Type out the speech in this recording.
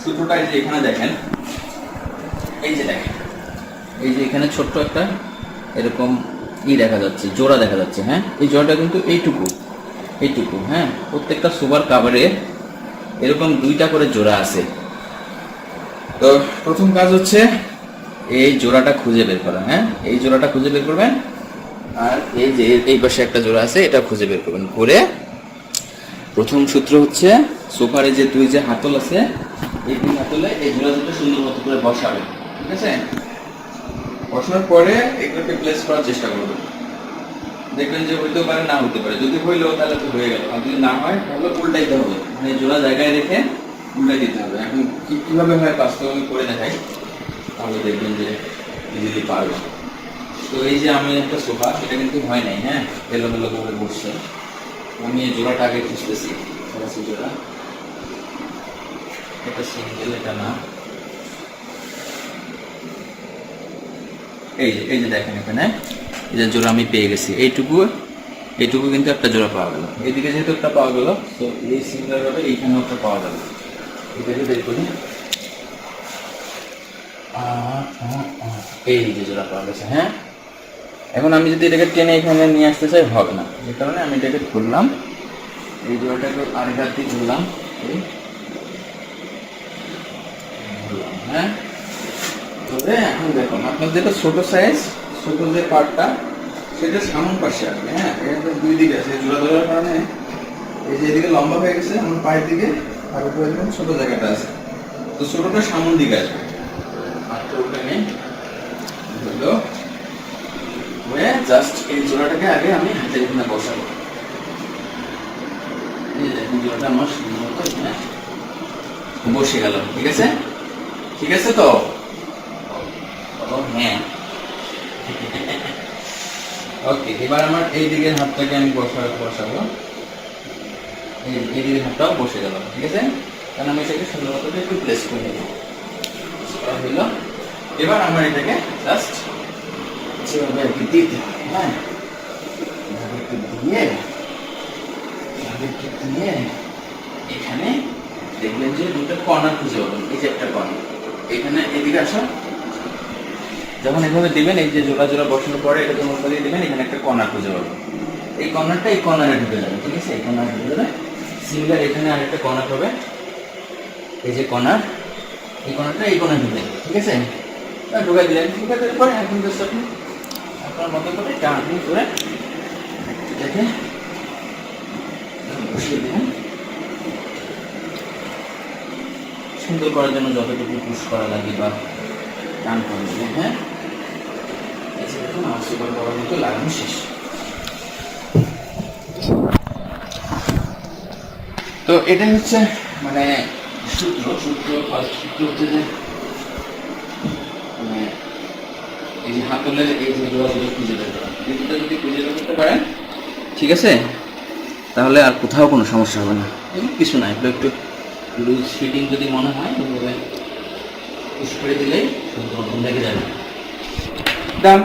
সূত্রটা এই যে এখানে দেখেন, এই যে দেখেন, এই যে এখানে ছোট্ট একটা এরকম দেখা যাচ্ছে, জোড়া দেখা যাচ্ছে। হ্যাঁ, এই জোড়াটা কিন্তু এইটুকু, হ্যাঁ, প্রত্যেকটা সোফার কাভারে এরকম 2টা করে জোড়া আছে। তো প্রথম কাজ হচ্ছে এই জোড়াটা খুঁজে বের করা। হ্যাঁ, এই জোড়াটা খুঁজে বের করবেন, আর এই যে এই পাশে একটা জোড়া আছে, এটা খুঁজে বের করবেন। করে প্রথম সূত্র হচ্ছে সোফারে যে 2 যে হাতল আছে, এই 2 হাতলে এই জোড়া দুটো সুন্দর মতো করে বসাবেন। ঠিক আছে, বসানোর পরে এগুলোকে প্লেস করার চেষ্টা করবেন। দেখবেন যে হইতেও পারে, না হতে পারে। যদি হইলো তাহলে তো হয়ে গেল, আর যদি না হয় তাহলে উল্টাইতে হবে, মানে জোড়া জায়গায় রেখে উল্টাই দিতে হবে। এখন কিভাবে হয় বাস্তবে আমি করে দেখাই, তাহলে দেখবেন যে ইজিলি পারবেন। তো এই যে আমি একটা সোফা, সেটা কিন্তু হয় নাই, হ্যাঁ, এলোমেলো করে বসছে। আমি এই জোড়াটা আগে খুঁজতেছি, জোড়া এটা সিঙ্গেল, এটা না। এই যে দেখেন এখানে এই যে জোড়া আমি পেয়ে গেছি, এইটুকু কিন্তু একটা জোড়া পাওয়া গেল। এইদিকে যেহেতু একটা পাওয়া গেল, তো এই সিঙ্গেল ভাবে এইখানেও একটা পাওয়া গেল। এটাকে বের করি, এই যে জোড়া পাওয়া গেছে। হ্যাঁ, এখন আমি যদি এটাকে টেনে এখানে নিয়ে আসতে চাই, হবে না। যে কারণে আমি এটাকে ধরলাম, এই জোড়াটাকে আরেক হাত দিয়ে ধরলাম, হ্যাঁ, ধরে এখন দেখুন আপনার যেটা ছোট সাইজ, ছোট যে পার্টটা, সেটা সামন পাশে আসবে। হ্যাঁ, এটা 2 দিকে আছে, জোড়া ধরার কারণে এই যে এদিকে লম্বা হয়ে গেছে আমার পায়ের দিকে, আর উপরে একদম ছোট জায়গাটা আছে, তো ছোটটা সামন দিকে আসবে। হাতটা উঠে নেই, ধরলো হয়ে জাস্ট এই জোড়াটাকে আগে আমি হাতের এখানে বসাবো। এই দেখুন জোড়াটা আমার সুন্দর মতো বসে গেল। ঠিক আছে, ঠিক আছে তো? হ্যাঁ, ওকে। এবার আমার এই দিকের হাতটাকে আমি বসাবো, এই দিকের হাতটাও বসে গেল। ঠিক আছে, কারণ আমি এটাকে সুন্দর মতো একটু প্লেস করে নেব। হইল, এবার আমার এটাকে জাস্ট যেভাবে আর কি দিতে হবে। হ্যাঁ, একটু দিয়ে এখানে দেখবেন যে 2টা কর্নার খুঁজে পাবেন। এই যে একটা কর্নার এখানে, এদিকে আসো। যখন এভাবে দিবেন, এই যে জোড়া জোড়া বসানোর পরে এটা তোমার করে দিবেন, এখানে একটা কর্নার খুঁজে পাবেন। এই কর্নারটা এই কর্নারে ঢুকে যাবে। ঠিক আছে, এই কর্নারে ঢুকে যাবে। সিমিলার এখানে আরেকটা কর্নার হবে, এই যে কর্নার, এই কর্নারটা এই কর্নারে ঢুকে যাবে। ঠিক আছে, ঢুকাই দিলেন। ঢুকাই দেওয়ার পরে এখন জাস্ট আপনি আপনার মতো করে টানি করে এটাকে বসিয়ে দিবেন। সুন্দর করার জন্য যতটুকু পুশ করা লাগে বা টান করে দেবেন। হ্যাঁ, দেখুন আমার সুপার পাওয়ার মতো লাগানো শেষ। তো এটাই হচ্ছে মানে সূত্র হচ্ছে যে মানে এই যে হাতলের এই যে জোড়াগুলো খুঁজে বের করা, দুটো যদি খুঁজে বের করতে পারেন, ঠিক আছে, তাহলে আর কোথাও কোনো সমস্যা হবে না। কিছু না, একটু লুজ ফিটিং যদি মনে হয় ওইভাবে পুশ করে দিলেই সুন্দর লেগে যাবে। ডান।